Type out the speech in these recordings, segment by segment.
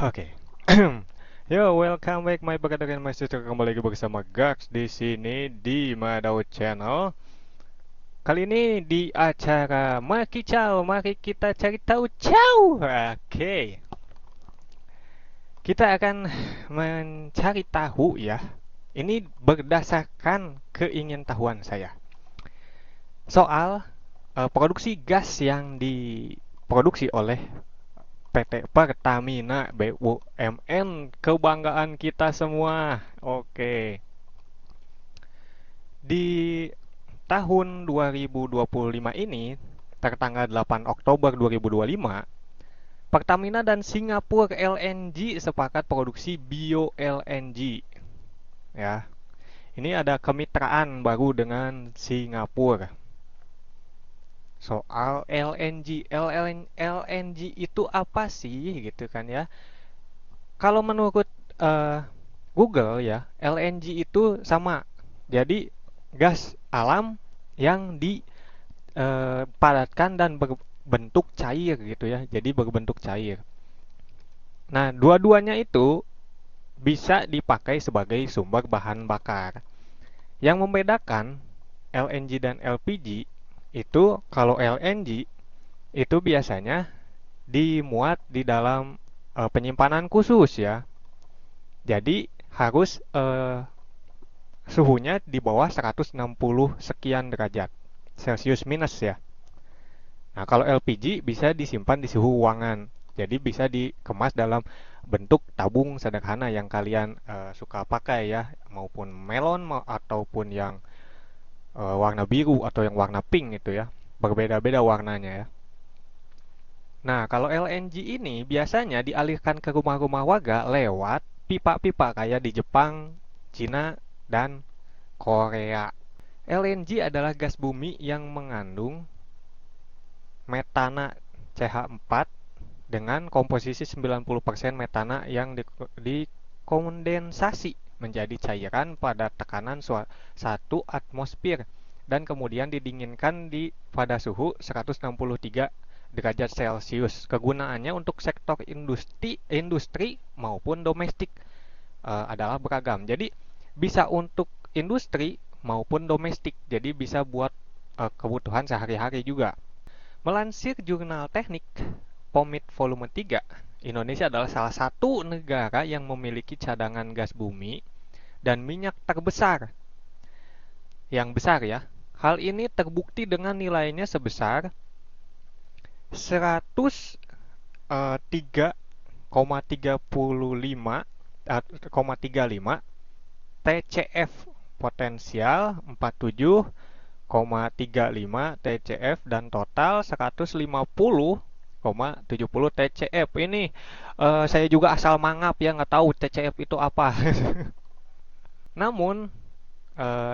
Oke. Yo, welcome back my brother and my sister. Kembali lagi bersama Gax di sini di Madao Channel. Kali ini di acara Makicau, mari kita cari tahu ciao. Oke. Kita akan mencari tahu ya. Ini berdasarkan keingintahuan saya. Soal produksi gas yang diproduksi oleh PT Pertamina BUMN, kebanggaan kita semua. Oke. Di tahun 2025 ini, tertanggal 8 Oktober 2025, Pertamina dan Singapura LNG sepakat produksi bio LNG. Ya. Ini ada kemitraan baru dengan Singapura. Soal LNG, LNG itu apa sih gitu kan ya? Kalau menurut eh, Google ya, LNG itu sama. Jadi gas alam yang dipadatkan dan berbentuk cair gitu ya. Jadi berbentuk cair. Nah, dua-duanya itu bisa dipakai sebagai sumber bahan bakar. Yang membedakan LNG dan LPG itu kalau LNG itu biasanya dimuat di dalam penyimpanan khusus ya. Jadi harus suhunya di bawah 160 sekian derajat Celcius minus ya. Nah, kalau LPG bisa disimpan di suhu ruangan. Jadi bisa dikemas dalam bentuk tabung sederhana yang kalian suka pakai ya, maupun melon ataupun yang warna biru atau yang warna pink itu ya. Berbeda-beda warnanya ya. Nah, kalau LNG ini biasanya dialirkan ke rumah-rumah warga lewat pipa-pipa kayak di Jepang, Cina, dan Korea. LNG adalah gas bumi yang mengandung metana CH4 dengan komposisi 90% metana yang dikondensasi menjadi cairan pada tekanan 1 atmosfer dan kemudian didinginkan pada suhu 163 derajat Celcius. Kegunaannya untuk sektor industri maupun domestik adalah beragam. Jadi bisa untuk industri maupun domestik. Jadi bisa buat kebutuhan sehari-hari juga. Melansir Jurnal Teknik POMID Volume 3, Indonesia adalah salah satu negara yang memiliki cadangan gas bumi dan minyak terbesar. Yang besar ya. Hal ini terbukti dengan nilainya sebesar 103,35 TCF potensial 47,35 TCF dan total 150,70 TCF. Ini saya juga asal mangap ya, nggak tahu TCF itu apa. Namun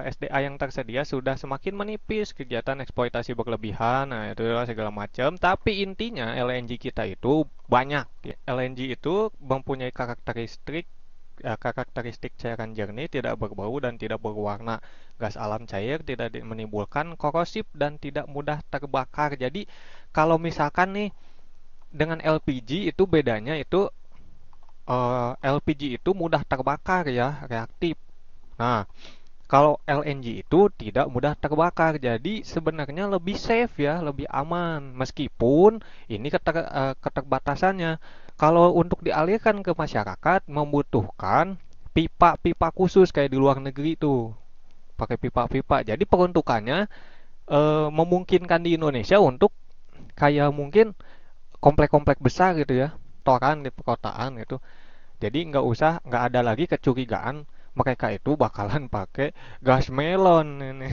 SDA yang tersedia sudah semakin menipis, kegiatan eksploitasi berlebihan, nah itu segala macam. Tapi intinya LNG kita itu banyak. LNG itu mempunyai karakteristik cairan jernih, tidak berbau dan tidak berwarna. Gas alam cair, tidak menimbulkan korosif dan tidak mudah terbakar. Jadi kalau misalkan nih dengan LPG itu bedanya itu LPG itu mudah terbakar ya, reaktif. Nah, kalau LNG itu tidak mudah terbakar, jadi sebenarnya lebih safe ya, lebih aman. Meskipun ini keterbatasannya. Kalau untuk dialirkan ke masyarakat membutuhkan pipa-pipa khusus kayak di luar negeri itu, pakai pipa-pipa. Jadi peruntukannya memungkinkan di Indonesia untuk kayak mungkin komplek-komplek besar gitu ya, toran di perkotaan gitu. Jadi nggak ada lagi kecurigaan mereka itu bakalan pakai gas melon ini.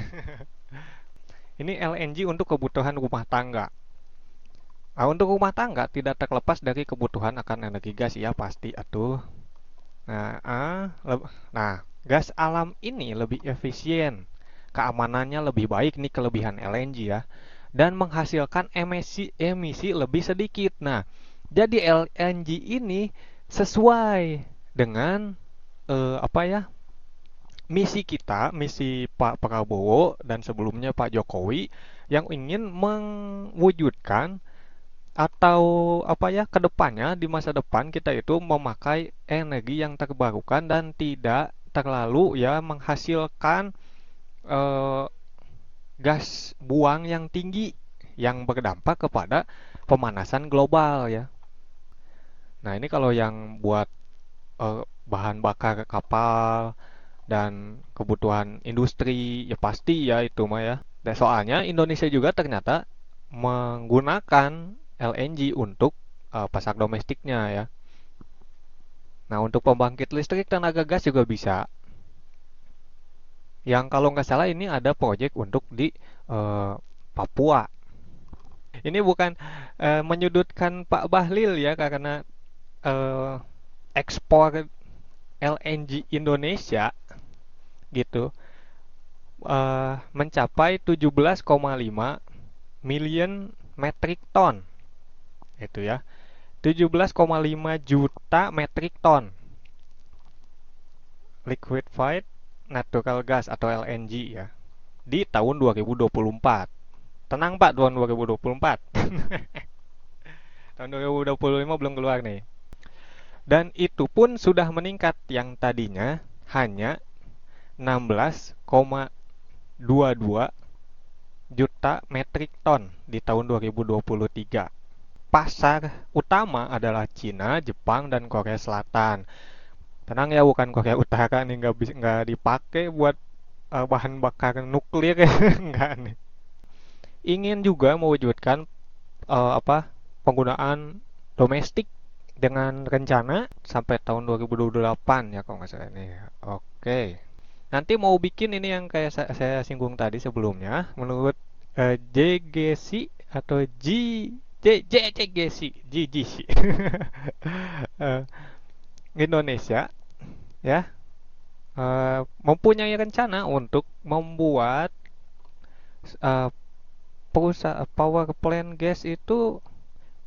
Ini LNG untuk kebutuhan rumah tangga. Nah, untuk rumah tangga tidak terlepas dari kebutuhan akan energi gas ya pasti atuh. Nah, nah, gas alam ini lebih efisien, keamanannya lebih baik nih kelebihan LNG ya, dan menghasilkan emisi lebih sedikit. Nah, jadi LNG ini sesuai dengan apa ya, misi Pak Prabowo dan sebelumnya Pak Jokowi yang ingin mewujudkan atau apa ya, kedepannya di masa depan kita itu memakai energi yang terbarukan dan tidak terlalu ya menghasilkan eh, gas buang yang tinggi yang berdampak kepada pemanasan global ya. Nah, ini kalau yang buat bahan bakar kapal dan kebutuhan industri ya pasti ya itu mah ya. Dan soalnya Indonesia juga ternyata menggunakan LNG untuk pasar domestiknya ya. Nah, untuk pembangkit listrik tenaga gas juga bisa. Yang kalau nggak salah ini ada proyek untuk di Papua. Ini bukan menyudutkan Pak Bahlil ya karena eh, ekspor LNG Indonesia gitu mencapai 17,5 million metric ton itu ya, 17,5 juta metric ton liquefied natural gas atau LNG ya di tahun 2024. Tenang Pak, tahun 2024. Tahun 2025 belum keluar nih. Dan itu pun sudah meningkat yang tadinya hanya 16,22 juta metrik ton di tahun 2023. Pasar utama adalah Cina, Jepang, dan Korea Selatan. Tenang ya, bukan Korea Utara nih, nggak dipakai buat bahan bakar nuklir ya, nggak nih. Ingin juga mewujudkan penggunaan domestik dengan rencana sampai tahun 2028 ya kalau nggak salah ini. Oke. Nanti mau bikin ini yang kayak saya singgung tadi sebelumnya, menurut JGC atau JGC, eh, Indonesia ya mempunyai rencana untuk membuat eh, perusahaan power plant gas itu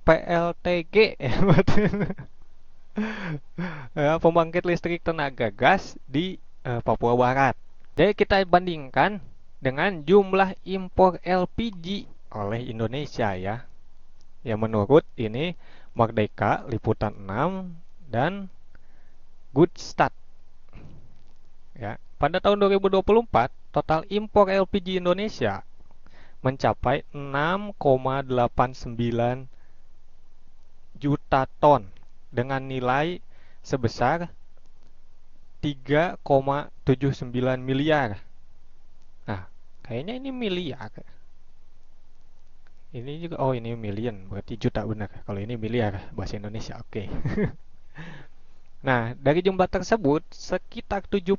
PLTG ya, ya, pembangkit listrik tenaga gas di Papua Barat. Jadi kita bandingkan dengan jumlah impor LPG oleh Indonesia ya. Ya menurut ini Merdeka Liputan 6 dan Goodstat ya. Pada tahun 2024 total impor LPG Indonesia mencapai 6,89 juta ton dengan nilai sebesar 3,79 miliar. Nah, kayaknya ini miliar. Ini juga, oh ini million, berarti juta benar. Kalau ini miliar, bahasa Indonesia, oke. Nah, dari jumlah tersebut, sekitar 75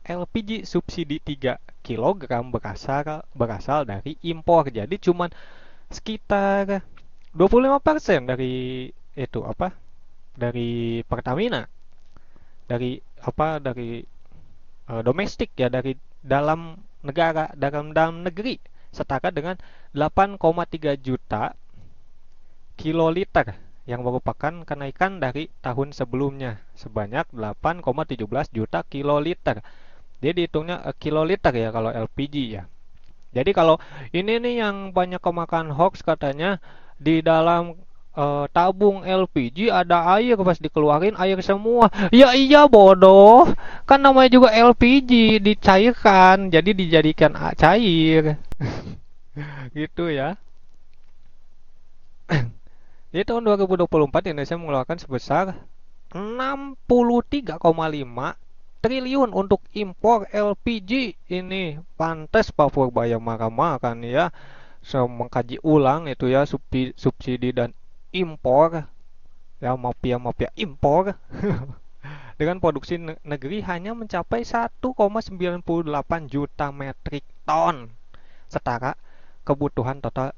LPG subsidi 3 kilogram berasal dari impor. Jadi cuman sekitar 25% dari itu apa? Dari Pertamina. Dari domestik ya, dari dalam negara, dalam negeri, setara dengan 8,3 juta kiloliter yang merupakan kenaikan dari tahun sebelumnya sebanyak 8,17 juta kiloliter. Jadi dihitungnya kiloliter ya kalau LPG ya. Jadi kalau ini nih yang banyak kemakan hoax katanya di dalam tabung LPG ada air, pas dikeluarin air semua. Ya iya bodoh. Kan namanya juga LPG dicairkan, jadi dijadikan cair. Gitu ya. Jadi tahun 2024 Indonesia mengeluarkan sebesar 63,5 triliun untuk impor LPG. Ini pantas Pak Purbaya marah-marah kan ya. So, mengkaji ulang itu ya subsidi dan impor ya, mafia-mafia impor dengan produksi negeri hanya mencapai 1,98 juta metrik ton setara kebutuhan total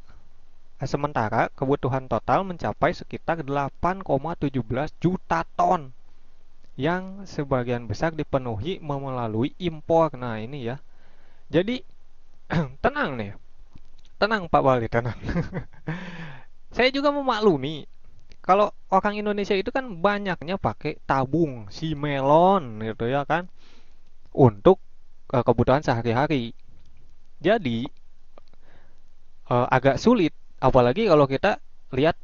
sementara kebutuhan total mencapai sekitar 8,17 juta ton yang sebagian besar dipenuhi melalui impor. Nah ini ya, jadi tenang nih, tenang Pak Wali, tenang. Saya juga memaklumi kalau orang Indonesia itu kan banyaknya pakai tabung si melon gitu ya kan untuk kebutuhan sehari-hari. Jadi agak sulit apalagi kalau kita lihat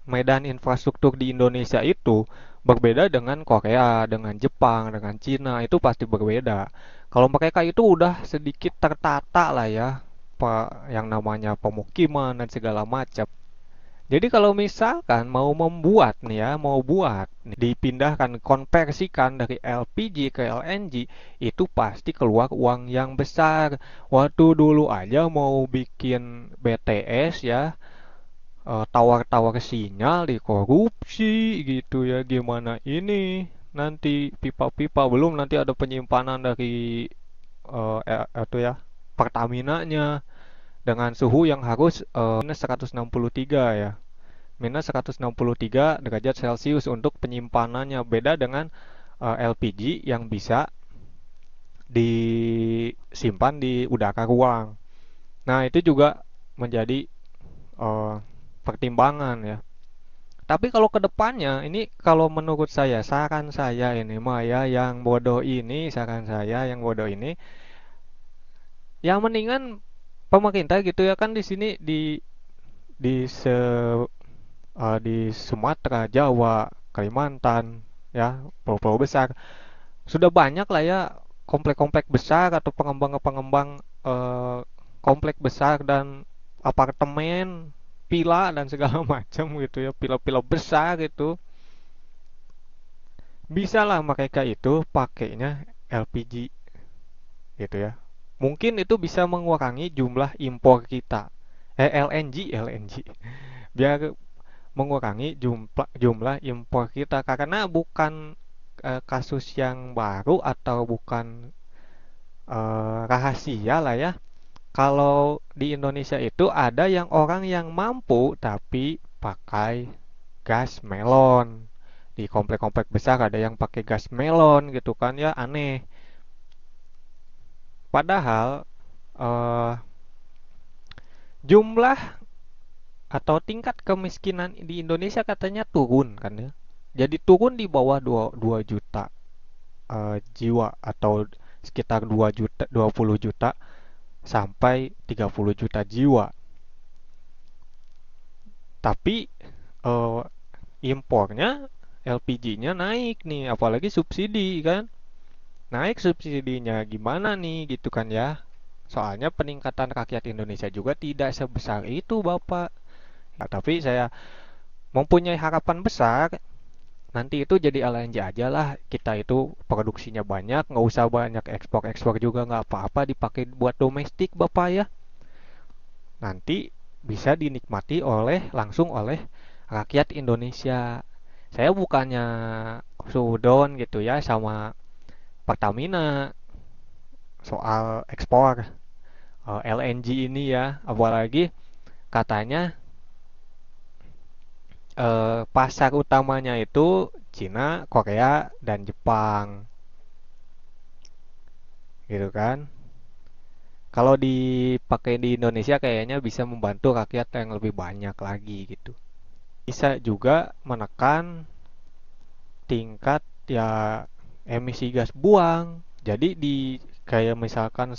medan infrastruktur di Indonesia itu berbeda dengan Korea, dengan Jepang, dengan Cina, itu pasti berbeda. Kalau mereka itu udah sedikit tertata lah ya, yang namanya pemukiman dan segala macam. Jadi kalau misalkan mau membuat nih ya, mau buat dipindahkan, konversikan dari LPG ke LNG, itu pasti keluar uang yang besar. Waktu dulu aja mau bikin BTS ya, tawar-tawar sinyal dikorupsi gitu ya, gimana ini nanti pipa-pipa, belum nanti ada penyimpanan dari itu ya, Pertamina-nya dengan suhu yang harus minus 163 ya, minus 163 derajat Celcius untuk penyimpanannya. Beda dengan LPG yang bisa disimpan di udara ruang. Nah, itu juga menjadi uh, pertimbangan ya. Tapi kalau kedepannya ini, kalau menurut saya, saran saya ini mah ya, yang bodoh ini, saran saya yang bodoh ini, yang mendingan pemerintah gitu ya, kan di sini di se di Sumatera, Jawa, Kalimantan ya, pulau-pulau besar sudah banyak lah ya, komplek-komplek besar atau pengembang-pengembang komplek besar dan apartemen, villa dan segala macam gitu ya, villa-villa besar gitu. Bisa lah mereka itu pakainya LPG gitu ya. Mungkin itu bisa mengurangi jumlah impor kita. LNG. Biar mengurangi jumlah impor kita, karena bukan kasus yang baru atau bukan rahasia lah ya. Kalau di Indonesia itu ada yang orang yang mampu tapi pakai gas melon. Di komplek-komplek besar ada yang pakai gas melon gitu kan ya, aneh. Padahal eh, jumlah atau tingkat kemiskinan di Indonesia katanya turun kan ya. Jadi turun di bawah 2 juta jiwa, atau sekitar 2 juta, 20 juta sampai 30 juta jiwa. Tapi eh, impornya, LPG-nya naik nih, apalagi subsidi kan. Naik subsidinya gimana nih gitu kan ya. Soalnya peningkatan rakyat Indonesia juga tidak sebesar itu, Bapak. Nah, tapi saya mempunyai harapan besar, nanti itu jadi LNG aja lah. Kita itu produksinya banyak, nggak usah banyak ekspor-ekspor juga, nggak apa-apa, dipakai buat domestik, Bapak ya. Nanti bisa dinikmati langsung oleh rakyat Indonesia. Saya bukannya sudon gitu ya sama Pertamina soal ekspor LNG ini ya, apalagi katanya pasar utamanya itu Cina, Korea, dan Jepang gitu kan. Kalau dipakai di Indonesia kayaknya bisa membantu rakyat yang lebih banyak lagi gitu. Bisa juga menekan tingkat ya emisi gas buang. Jadi di kayak misalkan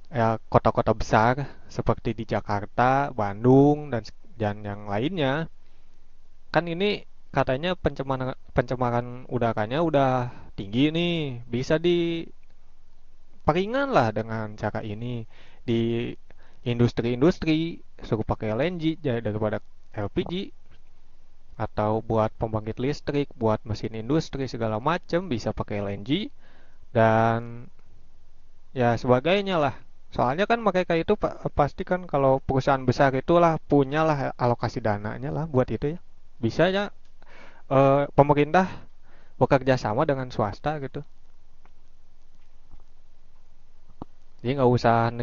ya kota-kota besar seperti di Jakarta, Bandung, dan yang lainnya, kan ini katanya pencemaran udaranya udah tinggi nih, bisa diperingan lah dengan cara ini. Di industri-industri suruh pakai LNG daripada LPG, atau buat pembangkit listrik, buat mesin industri segala macam bisa pakai LNG dan ya sebagainya lah. Soalnya kan mereka itu pasti kan, kalau perusahaan besar itulah punya lah alokasi dananya lah buat itu ya. Bisa ya pemerintah bekerja sama dengan swasta gitu. Jadi nggak usah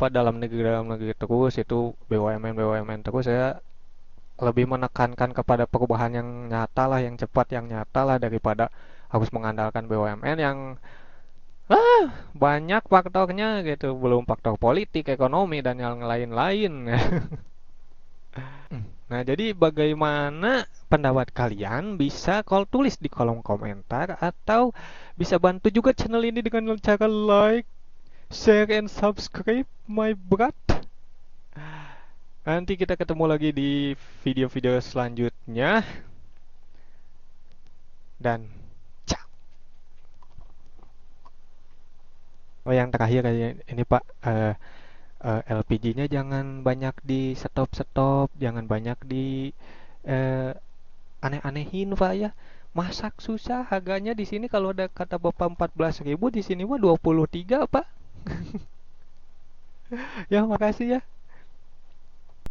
dalam negeri terus itu BUMN terus. Saya lebih menekankan kepada perubahan yang nyata lah, yang cepat, yang nyata lah, daripada harus mengandalkan BUMN yang banyak faktornya gitu, belum faktor politik, ekonomi, dan yang lain-lain. Nah, jadi bagaimana pendapat kalian? Bisa call tulis di kolom komentar, atau bisa bantu juga channel ini dengan cara like, share, and subscribe, my brat. Nanti kita ketemu lagi di video-video selanjutnya dan ciao. Oh, yang terakhir ini Pak, LPG-nya jangan banyak di stop-stop, jangan banyak di eh, aneh-anehin Pak ya. Masak susah, harganya di sini kalau ada kata Bapak 14.000, di sini mah 23 Pak. Ya, makasih ya.